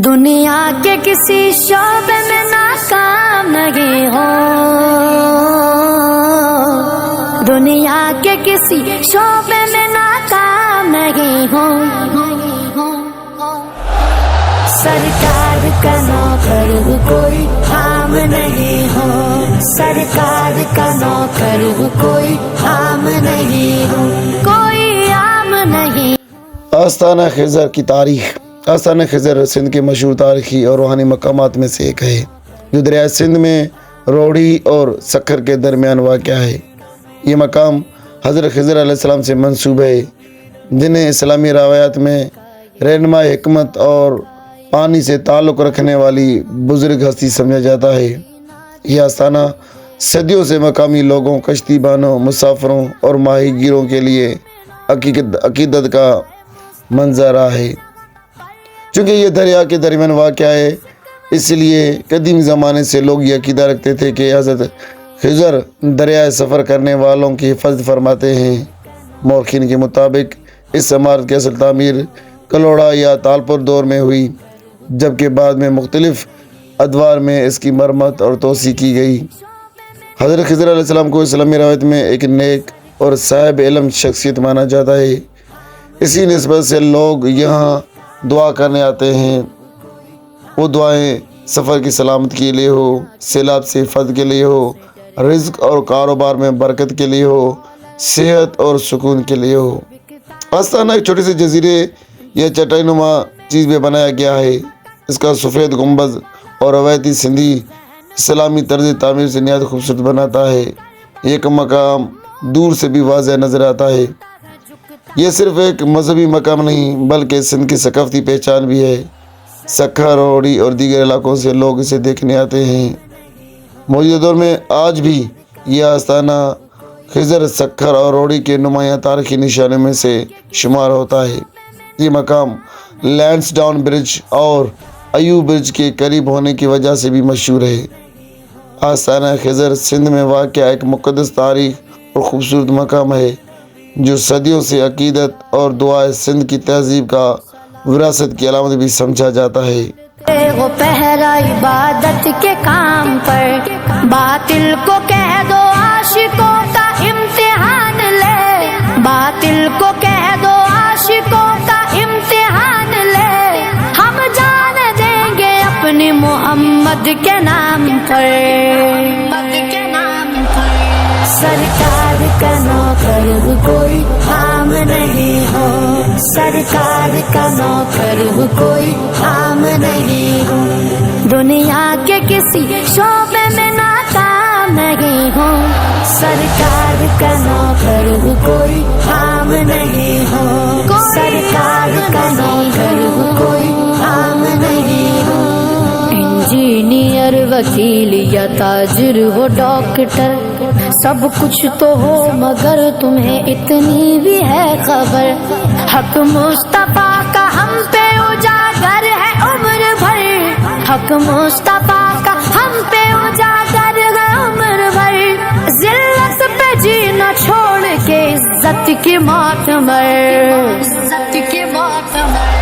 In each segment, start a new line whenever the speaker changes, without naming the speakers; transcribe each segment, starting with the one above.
दुनिया के किसी शोबे में नाकाम नहीं हो, दुनिया के किसी शोबे में नाकाम नहीं हो। सरकार का नौकर कोई आम नहीं हो, सरकार का नौकर कोई आम नहीं हो, कोई आम नहीं।
आस्ताना खिज़र की तारीख। आस्ताना खिज़र सिंध के मशहूर तारीखी और रूहानी मकामात में से एक है, जो दरिया सिंध में रोड़ी और सक्खर के दरमियान वाक़या है। ये मकाम हज़रत खिज़र अलैहिस्सलाम से मंसूब है, जिन्हें इस्लामी रवायात में रहनुमा हिकमत और पानी से ताल्लुक़ रखने वाली बुज़ुर्ग हस्ती समझा जाता है। यह आस्ताना सदियों से मकामी लोगों, कश्तीबानों, मुसाफिरों और माहीगीरों के लिए अकीदत का मंजरा है। चूँकि ये दरिया के दरमियान वाक़या है, इसलिए कदीम ज़माने से लोग ये अकीदा रखते थे कि हज़रत खिज़र दरिया सफ़र करने वालों की हिफाज़त फरमाते हैं। मौरखीन के मुताबिक इस इमारत की असल तामीर कलोड़ा या तालपुर दौर में हुई, जबकि बाद में मुख्तलिफ़ अदवार में इसकी मरम्मत और तोसी की गई। हज़रत खिज़र अलैहिस्सलाम को इस्लामी रवायत में एक नेक और साहिब इल्म शख्सियत माना जाता है। इसी निस्बत से लोग यहाँ दुआ करने आते हैं। वो दुआएं सफ़र की सलामत के लिए हो, सैलाब से हिफाजत के लिए हो, रिज़्क और कारोबार में बरकत के लिए हो, सेहत और सुकून के लिए हो। आस्ताना एक छोटे से जजीरे या चटाई नुमा चीज़ में बनाया गया है। इसका सफ़ेद गुंबद और रवायती सिंधी इस्लामी तर्ज तामीर से निहायत खूबसूरत बनाता है। एक मकाम दूर से भी वाज़ह नज़र आता है। यह सिर्फ एक मजहबी मकाम नहीं, बल्कि सिंध की सकाफती पहचान भी है। सक्खर, रोड़ी और दीगर इलाकों से लोग इसे देखने आते हैं। मौजूदा दौर में आज भी यह आस्ताना खिज़र सक्खर और रोड़ी के नुमायाँ तारीखी निशानों में से शुमार होता है। ये मकाम लैंसडाउन ब्रिज और अयूब ब्रिज के करीब होने की वजह से भी मशहूर है। आस्ताना खिज़र सिंध में वाक़या एक मुक़द्दस तारीख और ख़ूबसूरत मकाम है, जो सदियों से अकीदत और दुआए सिंध की तहजीब का विरासत की अलामत भी समझा जाता है।
वो पहरा इबादत के काम पर, बातिल को कह दो आशिकों का इम्तिहान ले, बातिल को कह दो आशिकों का इम्तिहान ले। हम जान देंगे अपने मोहम्मद के नाम पर, सरकार का नौकर कोई आम नहीं हो, सरकार का नौकर कोई आम नहीं हो। दुनिया के किसी शोबे में नाकाम नहीं हो, सरकार का नौकर कोई आम नहीं हो, सरकार का नौकर कोई आम नहीं हो। इंजीनियर, वकील या ताजिर हो, डॉक्टर, सब कुछ तो हो मगर तुम्हें इतनी भी है खबर, हक मुस्तफा का हम पे उजागर है उम्र भर, हक मुस्तफा का हम पे उजागर है उम्र भर। जिल्लत पे जीना छोड़ के इज्जत की मौत मर, इज्जत की मौत मर।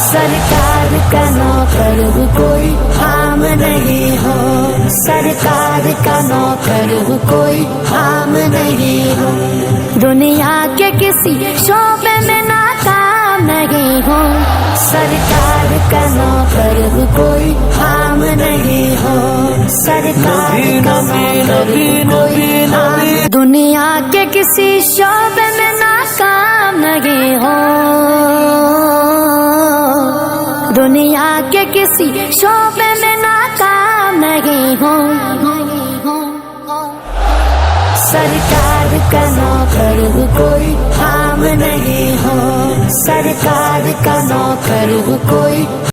सरकार का नौकर कोई आम नहीं हो, सरकार का नौकर कोई आम नहीं हो। दुनिया के किसी शोबे में नाकाम नहीं हो, सरकार का नौकर कोई आम नहीं हो, सरकार का नौकर कोई आम। दुनिया के किसी शोबे में नाकाम नहीं हो, दुनिया के किसी शोबे में नाकाम नहीं हो। सरकार का नौकर कोई आम नहीं हो, सरकार का नौकर कोई